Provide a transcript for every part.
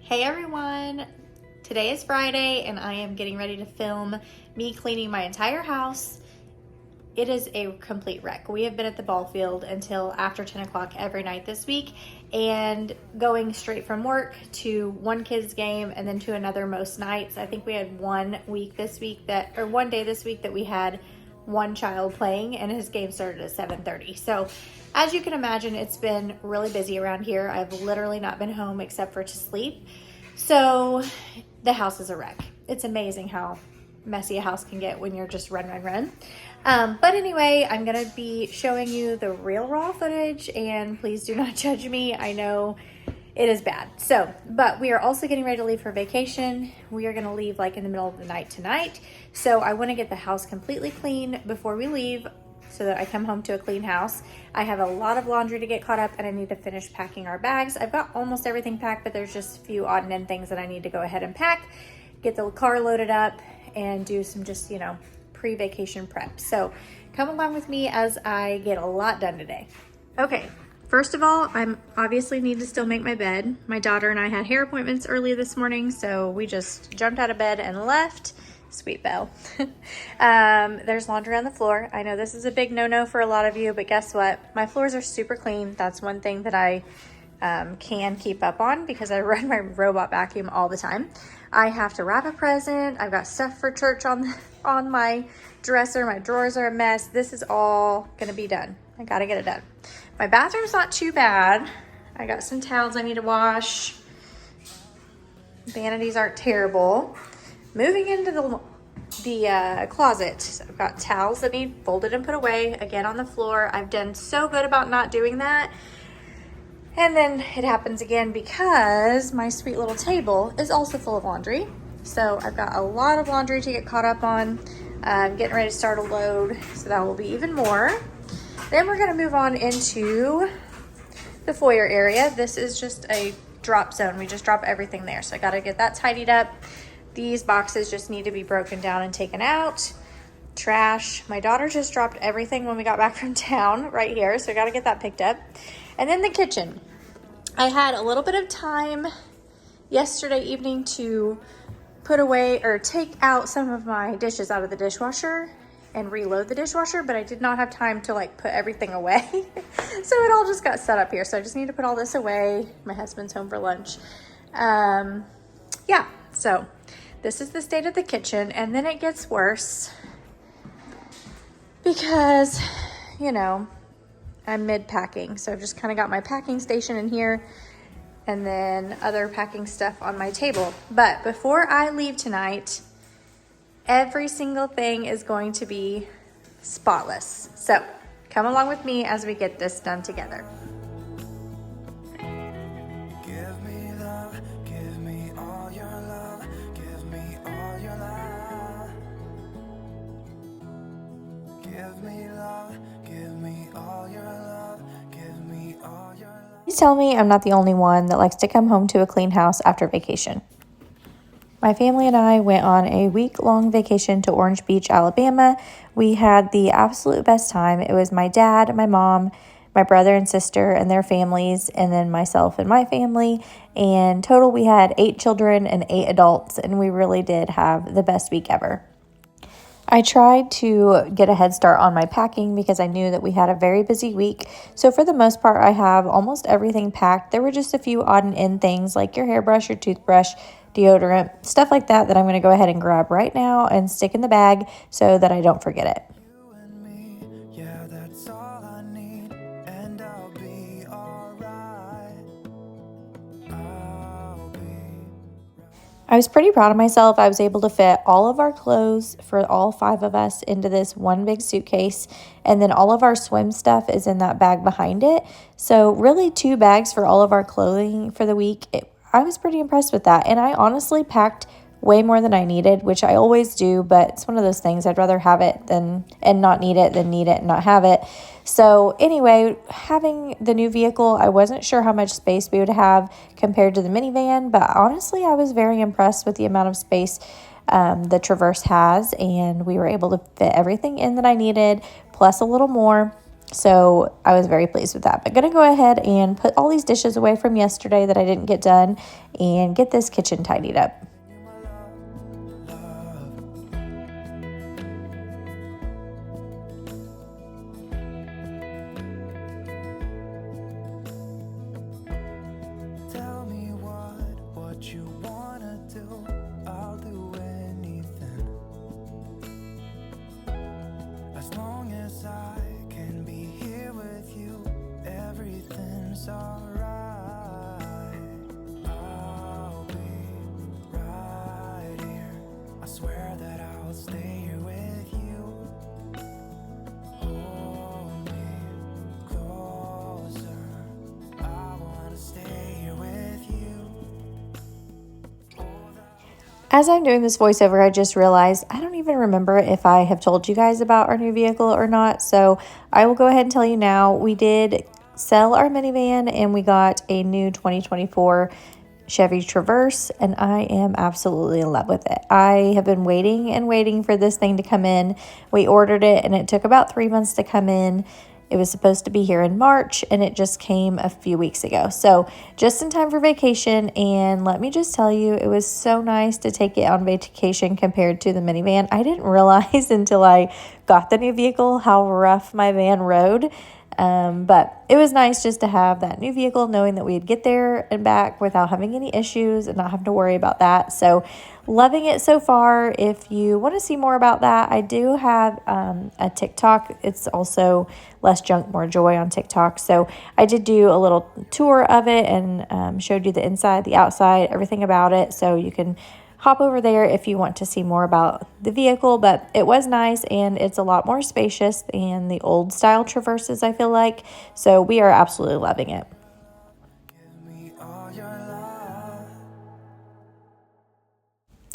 Hey everyone! Today is Friday and I am getting ready to film me cleaning my entire house. It is a complete wreck. We have been at the ball field until after 10 o'clock every night this week and going straight from work to one kid's game and then to another most nights. I think we had one day this week that we had one child playing and his game started at 7:30. So as you can imagine, it's been really busy around here. I've literally not been home except for to sleep. So the house is a wreck. It's amazing how messy a house can get when you're just run. But anyway, I'm gonna be showing you the real raw footage and please do not judge me. I know it is bad. But we are also getting ready to leave for vacation. We are gonna leave like in the middle of the night tonight. So I wanna get the house completely clean before we leave so that I come home to a clean house. I have a lot of laundry to get caught up and I need to finish packing our bags. I've got almost everything packed, but there's just a few odd and end things that I need to go ahead and pack, get the car loaded up and do some just, pre-vacation prep. So come along with me as I get a lot done today. Okay, first of all, I obviously need to still make my bed. My daughter and I had hair appointments early this morning, so we just jumped out of bed and left. Sweet Belle. There's laundry on the floor. I know this is a big no-no for a lot of you, but guess what? My floors are super clean. That's one thing that I can keep up on because I run my robot vacuum all the time. I have to wrap a present. I've got stuff for church on my dresser. My drawers are a mess. This is all gonna be done. I gotta get it done. My bathroom's not too bad. I got some towels I need to wash. Vanities aren't terrible. Moving into the closet, so I've got towels that need folded and put away, again on the floor. I've done so good about not doing that. And then it happens again because my sweet little table is also full of laundry. So I've got a lot of laundry to get caught up on. I'm getting ready to start a load, so that will be even more. Then we're gonna move on into the foyer area. This is just a drop zone. We just drop everything there. So I gotta get that tidied up. These boxes just need to be broken down and taken out. Trash. My daughter just dropped everything when we got back from town right here, so I gotta get that picked up. And then the kitchen. I had a little bit of time yesterday evening to put away or take out some of my dishes out of the dishwasher and reload the dishwasher, but I did not have time to put everything away. So it all just got set up here. So I just need to put all this away. My husband's home for lunch. Yeah, so this is the state of the kitchen, and then it gets worse because, I'm mid-packing. So I've just kind of got my packing station in here and then other packing stuff on my table. But before I leave tonight, every single thing is going to be spotless. So come along with me as we get this done together. Please tell me I'm not the only one that likes to come home to a clean house after vacation. My family and I went on a week-long vacation to Orange Beach, Alabama. We had the absolute best time. It was my dad, my mom, my brother and sister and their families, and then myself and my family. And total, we had 8 children and 8 adults, and we really did have the best week ever. I tried to get a head start on my packing because I knew that we had a very busy week. So for the most part, I have almost everything packed. There were just a few odd and end things like your hairbrush, your toothbrush, deodorant, stuff like that I'm going to go ahead and grab right now and stick in the bag so that I don't forget it. I was pretty proud of myself. I was able to fit all of our clothes for all 5 of us into this one big suitcase, and then all of our swim stuff is in that bag behind it. So really 2 bags for all of our clothing for the week. I was pretty impressed with that, and I honestly packed way more than I needed, which I always do, but it's one of those things I'd rather have it and not need it than need it and not have it. So anyway, having the new vehicle, I wasn't sure how much space we would have compared to the minivan, but honestly, I was very impressed with the amount of space the Traverse has, and we were able to fit everything in that I needed, plus a little more. So I was very pleased with that. But gonna go ahead and put all these dishes away from yesterday that I didn't get done and get this kitchen tidied up. Tell me what you wanna do. I'll do anything. As long as I can be here with you, everything's alright. I'll be right here. I swear that I'll stay here with you. Hold me closer. I wanna stay here with you. As I'm doing this voiceover, I just realized I don't even remember if I have told you guys about our new vehicle or not. So I will go ahead and tell you now. We did sell our minivan and we got a new 2024 Chevy Traverse, and I am absolutely in love with it. I have been waiting and waiting for this thing to come in. We ordered it and it took about 3 months to come in. It was supposed to be here in March and it just came a few weeks ago. So just in time for vacation. And let me just tell you, it was so nice to take it on vacation compared to the minivan. I didn't realize until I got the new vehicle how rough my van rode. But it was nice just to have that new vehicle, knowing that we'd get there and back without having any issues and not having to worry about that. So loving it so far. If you want to see more about that, I do have a TikTok. It's also Less Junk, More Joy on TikTok. So I did do a little tour of it and showed you the inside, the outside, everything about it. So you can hop over there if you want to see more about the vehicle. But it was nice and it's a lot more spacious than the old style Traverses, I feel like. So we are absolutely loving it. Give me all your love.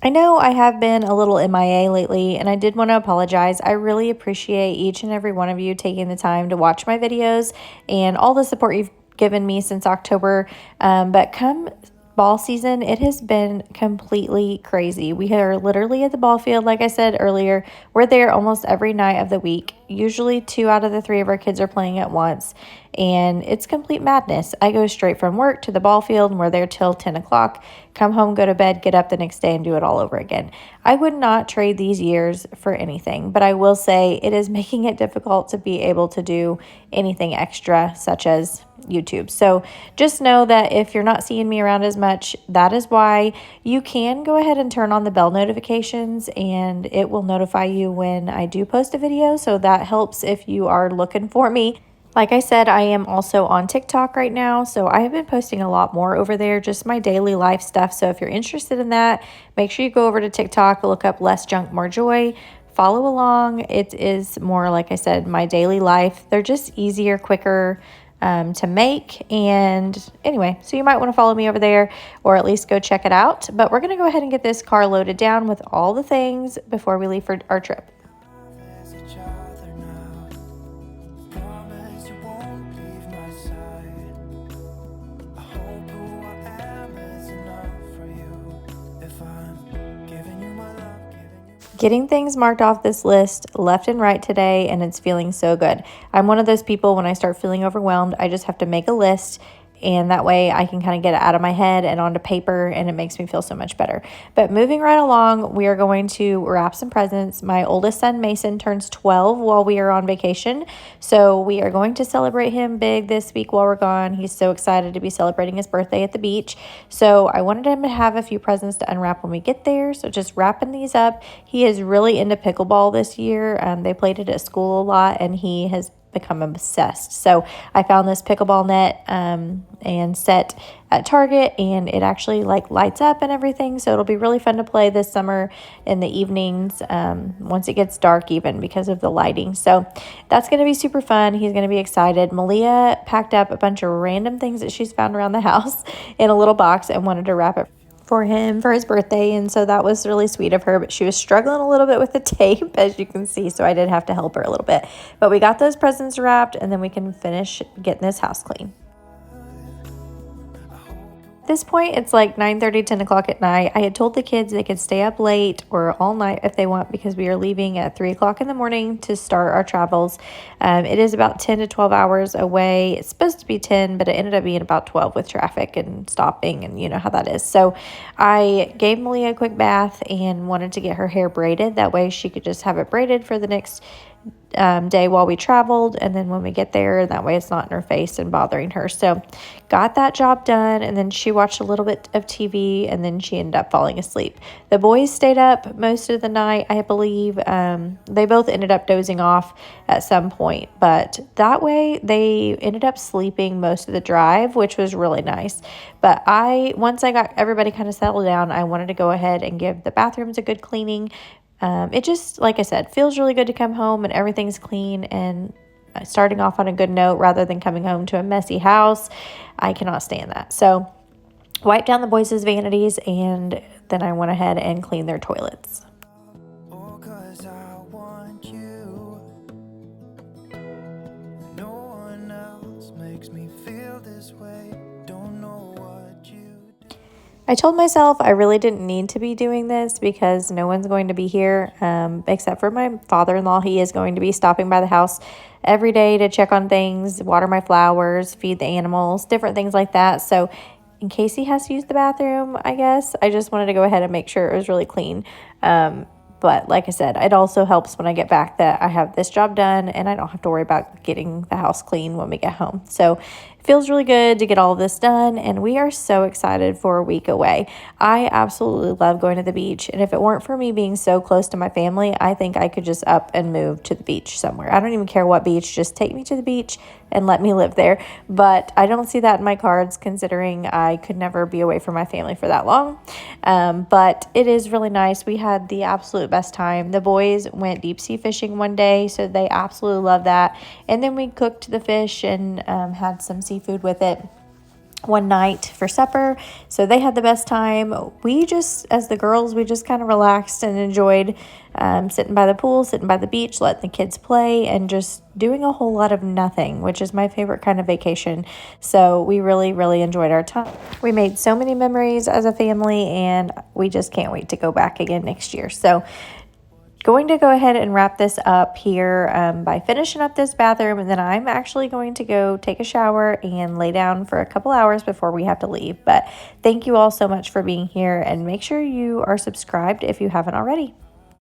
I know I have been a little MIA lately, and I did want to apologize. I really appreciate each and every one of you taking the time to watch my videos and all the support you've given me since October. But come ball season, it has been completely crazy. We are literally at the ball field. Like I said earlier, we're there almost every night of the week. Usually 2 out of the 3 of our kids are playing at once, and it's complete madness. I go straight from work to the ball field and we're there till 10 o'clock, come home, go to bed, get up the next day and do it all over again. I would not trade these years for anything, but I will say it is making it difficult to be able to do anything extra, such as YouTube. So just know that if you're not seeing me around as much, that is why. You can go ahead and turn on the bell notifications and it will notify you when I do post a video. So that helps if you are looking for me. Like I said, I am also on TikTok right now, so I have been posting a lot more over there, just my daily life stuff. So if you're interested in that, make sure you go over to TikTok, look up Less Junk, More Joy, follow along. It is more, like I said, my daily life. They're just easier, quicker to make. And anyway, so you might want to follow me over there or at least go check it out. But we're going to go ahead and get this car loaded down with all the things before we leave for our trip. There's each other now. Promise you won't leave my side. I hope who I am is enough for you. If I'm giving you my love, giving you. Getting things marked off this list left and right today, and it's feeling so good. I'm one of those people, when I start feeling overwhelmed, I just have to make a list, and that way I can kind of get it out of my head and onto paper, and it makes me feel so much better. But moving right along, we are going to wrap some presents. My oldest son, Mason, turns 12 while we are on vacation, so we are going to celebrate him big this week while we're gone. He's so excited to be celebrating his birthday at the beach, so I wanted him to have a few presents to unwrap when we get there, so just wrapping these up. He is really into pickleball this year. They played it at school a lot, and he has become obsessed. So I found this pickleball net and set at Target, and it actually like lights up and everything. So it'll be really fun to play this summer in the evenings once it gets dark, even because of the lighting. So that's going to be super fun. He's going to be excited. Malia packed up a bunch of random things that she's found around the house in a little box and wanted to wrap it for him for his birthday, and so that was really sweet of her, but she was struggling a little bit with the tape, as you can see, so I did have to help her a little bit. But we got those presents wrapped, and then we can finish getting this house clean. this point, it's like 9:30, 10 o'clock at night. I had told the kids they could stay up late or all night if they want, because we are leaving at 3 o'clock in the morning to start our travels. It is about 10 to 12 hours away. It's supposed to be 10, but it ended up being about 12 with traffic and stopping, and you know how that is. So I gave Malia a quick bath and wanted to get her hair braided. That way she could just have it braided for the next day while we traveled, and then when we get there, that way it's not in her face and bothering her. So got that job done, and then she watched a little bit of TV, and then she ended up falling asleep. The boys stayed up most of the night, I believe. They both ended up dozing off at some point, but that way they ended up sleeping most of the drive, which was really nice. But once I got everybody kind of settled down, I wanted to go ahead and give the bathrooms a good cleaning. It just, like I said, feels really good to come home and everything's clean and starting off on a good note rather than coming home to a messy house. I cannot stand that. So wiped down the boys' vanities, and then I went ahead and cleaned their toilets. Oh, 'cause I want you. No one else makes me feel this way. Don't know what you do. I told myself I really didn't need to be doing this because no one's going to be here except for my father-in-law. He is going to be stopping by the house every day to check on things, water my flowers, feed the animals, different things like that. So in case he has to use the bathroom, I guess, I just wanted to go ahead and make sure it was really clean. But like I said, it also helps when I get back that I have this job done and I don't have to worry about getting the house clean when we get home. So it feels really good to get all of this done, and we are so excited for a week away. I absolutely love going to the beach, and if it weren't for me being so close to my family, I think I could just up and move to the beach somewhere. I don't even care what beach, just take me to the beach and let me live there. But I don't see that in my cards, considering I could never be away from my family for that long. But it is really nice. We had the absolute best time. The boys went deep sea fishing one day, so they absolutely love that. And then we cooked the fish and had some seafood with it one night for supper. So they had the best time. We just, as the girls, we just kind of relaxed and enjoyed sitting by the pool, sitting by the beach, letting the kids play, and just doing a whole lot of nothing, which is my favorite kind of vacation. So we really, really enjoyed our time. We made so many memories as a family, and we just can't wait to go back again next year. So going to go ahead and wrap this up here by finishing up this bathroom, and then I'm actually going to go take a shower and lay down for a couple hours before we have to leave. But thank you all so much for being here, and make sure you are subscribed if you haven't already.